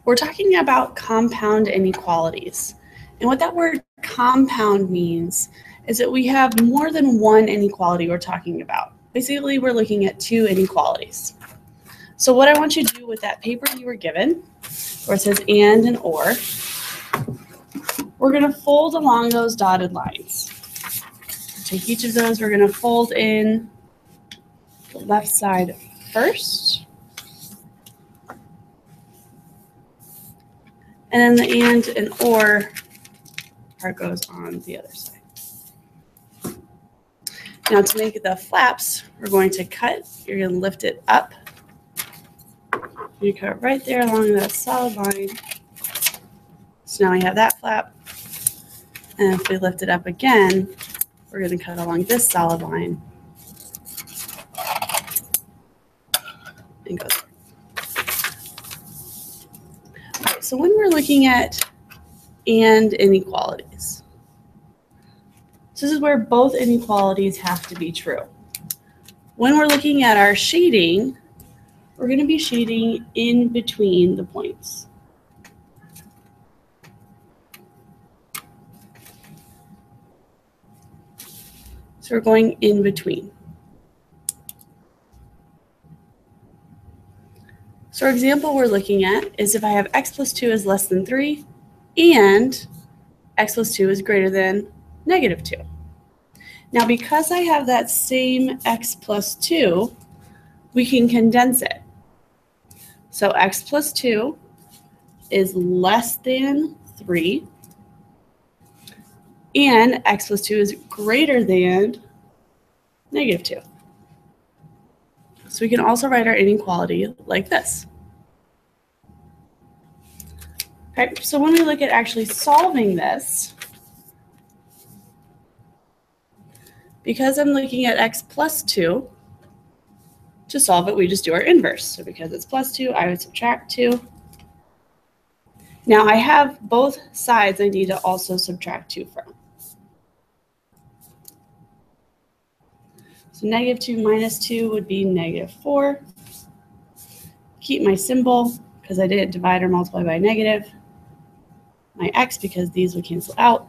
We're talking about compound inequalities. And what that word compound means is that we have more than one inequality we're talking about. Basically, we're looking at two inequalities. So what I want you to do with that paper you were given, where it says and or, we're going to fold along those dotted lines. Take each of those, we're going to fold in the left side first. And then the and or part goes on the other side. Now to make the flaps, we're going to cut. You're going to lift it up. You cut right there along that solid line. So now we have that flap. And if we lift it up again, we're going to cut along this solid line. And go there. Okay, so when we're looking at and inequalities, so this is where both inequalities have to be true. When we're looking at our shading, we're going to be shading in between the points. So we're going in between. So our example we're looking at is if I have x plus 2 is less than 3 and x plus 2 is greater than negative 2. Now because I have that same x plus 2, we can condense it. So x plus 2 is less than 3 and x plus 2 is greater than negative 2. So we can also write our inequality like this. Okay, so when we look at actually solving this, because I'm looking at x plus 2, to solve it, we just do our inverse. So because it's plus 2, I would subtract 2. Now I have both sides I need to also subtract 2 from. So negative 2 minus 2 would be negative 4. Keep my symbol because I didn't divide or multiply by negative. My x because these would cancel out.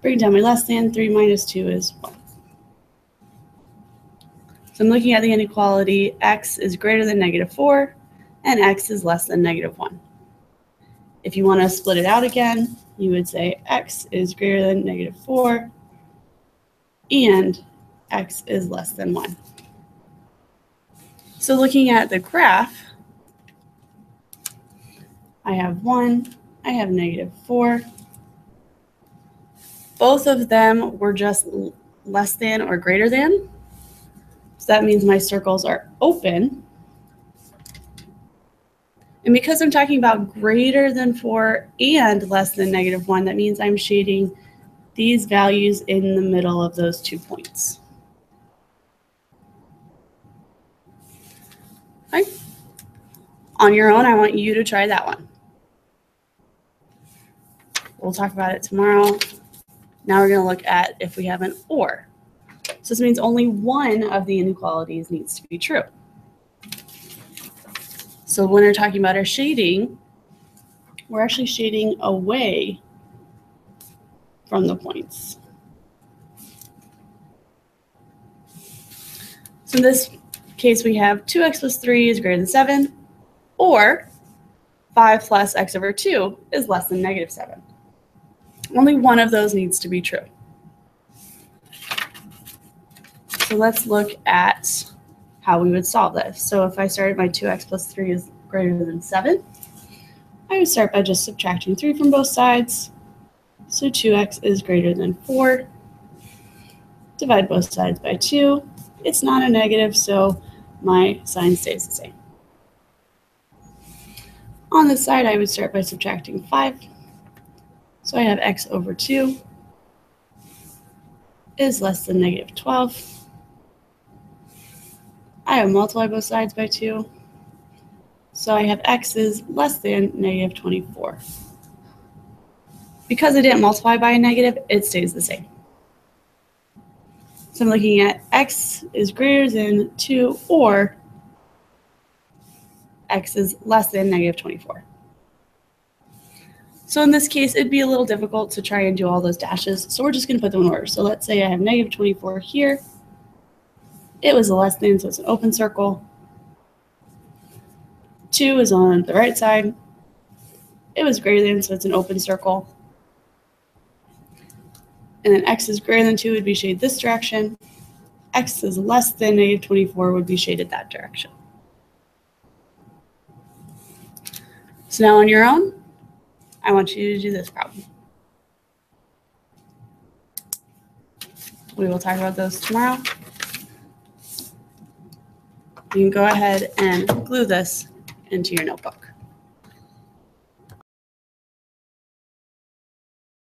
Bring down my less than, 3 minus 2 is 1. So I'm looking at the inequality, x is greater than negative 4 and x is less than negative 1. If you want to split it out again, you would say x is greater than negative 4 and x is less than 1. So looking at the graph, I have 1, I have negative 4. Both of them were just less than or greater than. So that means my circles are open. And because I'm talking about greater than 4 and less than negative 1, that means I'm shading these values in the middle of those 2 points. Okay. On your own, I want you to try that one. We'll talk about it tomorrow. Now we're going to look at if we have an or. So this means only one of the inequalities needs to be true. So when we're talking about our shading, we're actually shading away from the points. So in this case, we have 2x plus 3 is greater than 7, or 5 plus x over 2 is less than negative 7. Only one of those needs to be true. So let's look at how we would solve this. So if I started my 2x plus 3 is greater than 7, I would start by just subtracting 3 from both sides. So 2x is greater than 4. Divide both sides by 2. It's not a negative, so my sign stays the same. On this side, I would start by subtracting 5. So I have x over 2 is less than negative 12. I will multiply both sides by 2. So I have x is less than negative 24. Because I didn't multiply by a negative, it stays the same. So I'm looking at x is greater than 2 or x is less than negative 24. So in this case, it'd be a little difficult to try and do all those dashes, so we're just going to put them in order. So let's say I have negative 24 here. It was a less than, so it's an open circle. 2 is on the right side. It was greater than, so it's an open circle. And then x is greater than 2 would be shaded this direction. X is less than negative 24 would be shaded that direction. So now on your own, I want you to do this problem. We will talk about those tomorrow. You can go ahead and glue this into your notebook.